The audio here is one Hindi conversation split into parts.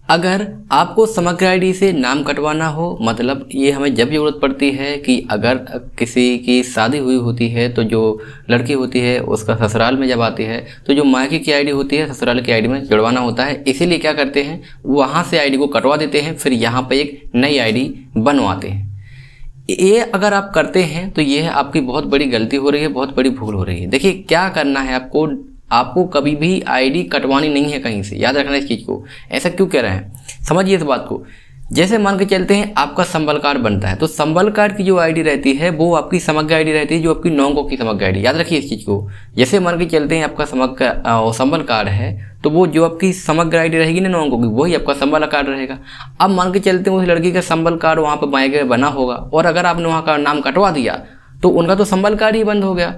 अगर आपको समग्र आईडी से नाम कटवाना हो, मतलब ये हमें जब ज़रूरत पड़ती है कि अगर किसी की शादी हुई होती है तो जो लड़की होती है उसका ससुराल में जब आती है तो जो मायके की आईडी होती है ससुराल की आईडी में जुड़वाना होता है। इसीलिए क्या करते हैं, वहाँ से आईडी को कटवा देते हैं, फिर यहाँ पर एक नई आईडी बनवाते हैं। ये अगर आप करते हैं तो ये आपकी बहुत बड़ी गलती हो रही है, बहुत बड़ी भूल हो रही है। देखिए क्या करना है आपको कभी भी आईडी कटवानी नहीं है कहीं से, याद रखना इस चीज़ को। ऐसा क्यों कह रहे हैं, समझिए इस बात को। जैसे मान के चलते हैं आपका संबल कार्ड बनता है तो संबल कार्ड की जो आईडी रहती है वो आपकी समग्र आईडी रहती है, जो आपकी 9 अंकों की समग्र आईडी, याद रखिए इस चीज़ को। जैसे मान के चलते हैं आपका संबल कार्ड है तो वो जो आपकी समग्र आईडी रहेगी ना 9 अंकों की, वही आपका संबल कार्ड रहेगा। अब मान के चलते हैं उस लड़की का संबल कार्ड वहाँ पर मायके में बना होगा और अगर आपने वहाँ का नाम कटवा दिया तो उनका तो संबल कार्ड ही बंद हो गया।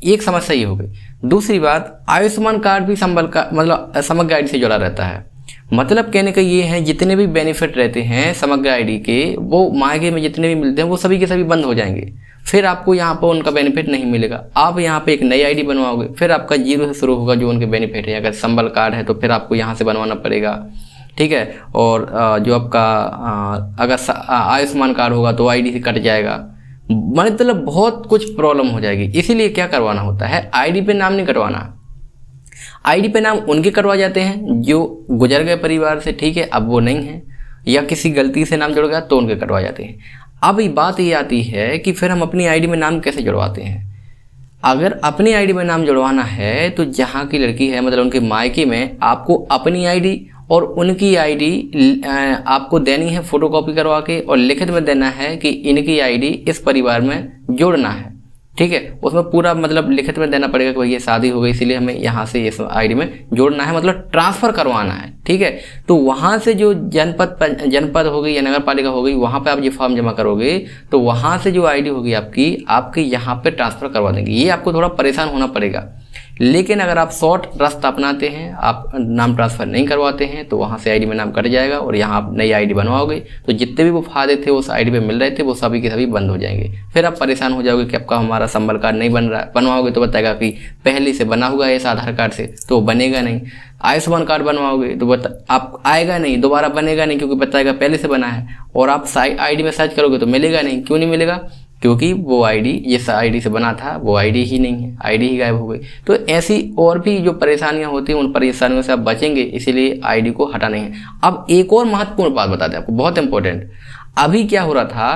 एक समस्या ये हो गई। दूसरी बात, आयुष्मान कार्ड भी संबल का मतलब समग्र आईडी से जुड़ा रहता है। मतलब कहने का ये है जितने भी बेनिफिट रहते हैं समग्र आईडी के वो मायके में जितने भी मिलते हैं वो सभी के सभी बंद हो जाएंगे। फिर आपको यहाँ पर उनका बेनिफिट नहीं मिलेगा। आप यहाँ पे एक नई आईडी बनवाओगे, फिर आपका 0 से शुरू होगा जो उनके बेनिफिट है। अगर संबल कार्ड है तो फिर आपको यहाँ से बनवाना पड़ेगा, ठीक है। और जो आपका अगर आयुष्मान कार्ड होगा तो आईडी से कट जाएगा, मतलब बहुत कुछ प्रॉब्लम हो जाएगी। इसीलिए क्या करवाना होता है, आईडी पे नाम नहीं कटवाना। आईडी पे नाम उनके कटवा जाते हैं जो गुजर गए परिवार से, ठीक है, अब वो नहीं है, या किसी गलती से नाम जुड़ गया तो उनके कटवा जाते हैं। अब बात ये आती है कि फिर हम अपनी आईडी में नाम कैसे जुड़वाते हैं। अगर अपनी आईडी में नाम जुड़वाना है तो जहाँ की लड़की है मतलब उनके मायके में आपको अपनी आईडी और उनकी आईडी आपको देनी है फोटोकॉपी करवा के, और लिखित में देना है कि इनकी आईडी इस परिवार में जोड़ना है, ठीक है। उसमें पूरा मतलब लिखित में देना पड़ेगा कि भाई ये शादी हो गई इसीलिए हमें यहाँ से इस आईडी में जोड़ना है, मतलब ट्रांसफ़र करवाना है, ठीक है। तो वहाँ से जो जनपद हो गई या नगर पालिका हो गई वहाँ पे आप ये फॉर्म जमा करोगे तो वहाँ से जो आईडी होगी आपकी यहाँ पे ट्रांसफ़र करवा देंगे। ये आपको थोड़ा परेशान होना पड़ेगा, लेकिन अगर आप शॉर्ट रास्ता अपनाते हैं, आप नाम ट्रांसफ़र नहीं करवाते हैं तो वहाँ से आईडी में नाम कट जाएगा और यहाँ आप नई आईडी बनवाओगे तो जितने भी वो फायदे थे उस आईडी पे मिल रहे थे वो सभी के सभी बंद हो जाएंगे। फिर आप परेशान हो जाओगे कि आपका हमारा संबल कार्ड नहीं बन रहा है। बनवाओगे तो बताएगा कि पहले से बना हुआ है इस आधार कार्ड से, तो बनेगा नहीं। आयुष्मान कार्ड बनवाओगे तो आप आएगा नहीं, दोबारा बनेगा नहीं, क्योंकि बताएगा पहले से बना है। और आप आईडी में सर्च करोगे तो मिलेगा नहीं। क्यों नहीं मिलेगा, क्योंकि वो आईडी जिस आईडी से बना था वो आईडी ही नहीं है, आईडी ही गायब हो गई। तो ऐसी और भी जो परेशानियां होती हैं उन परेशानियों से आप बचेंगे, इसीलिए आईडी को हटा नहीं है। अब एक और महत्वपूर्ण बात बता दें आपको, बहुत इंपॉर्टेंट। अभी क्या हो रहा था,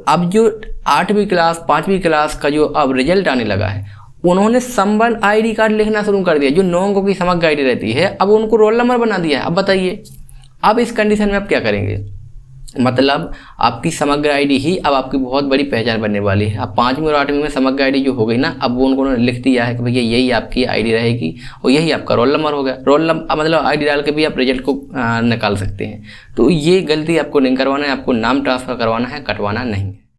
अब जो 8वीं क्लास 5वीं क्लास का जो अब रिजल्ट आने लगा है, उन्होंने संबल आईडी कार्ड लिखना शुरू कर दिया। जो 9 अंकों की समग्र आईडी रहती है अब उनको रोल नंबर बना दिया है। अब बताइए, अब इस कंडीशन में आप क्या करेंगे, मतलब आपकी समग्र आईडी ही अब आपकी बहुत बड़ी पहचान बनने वाली है। अब 5वीं और 8वीं में समग्र आईडी जो हो गई ना, अब वो उन्होंने लिख दिया है कि भैया यही आपकी आईडी रहेगी और यही आपका रोल नंबर हो गया। रोल नंबर मतलब आईडी डाल के भी आप रिजल्ट को निकाल सकते हैं। तो ये गलती आपको नहीं करवाना है, आपको नाम ट्रांसफ़र करवाना है, कटवाना नहीं है।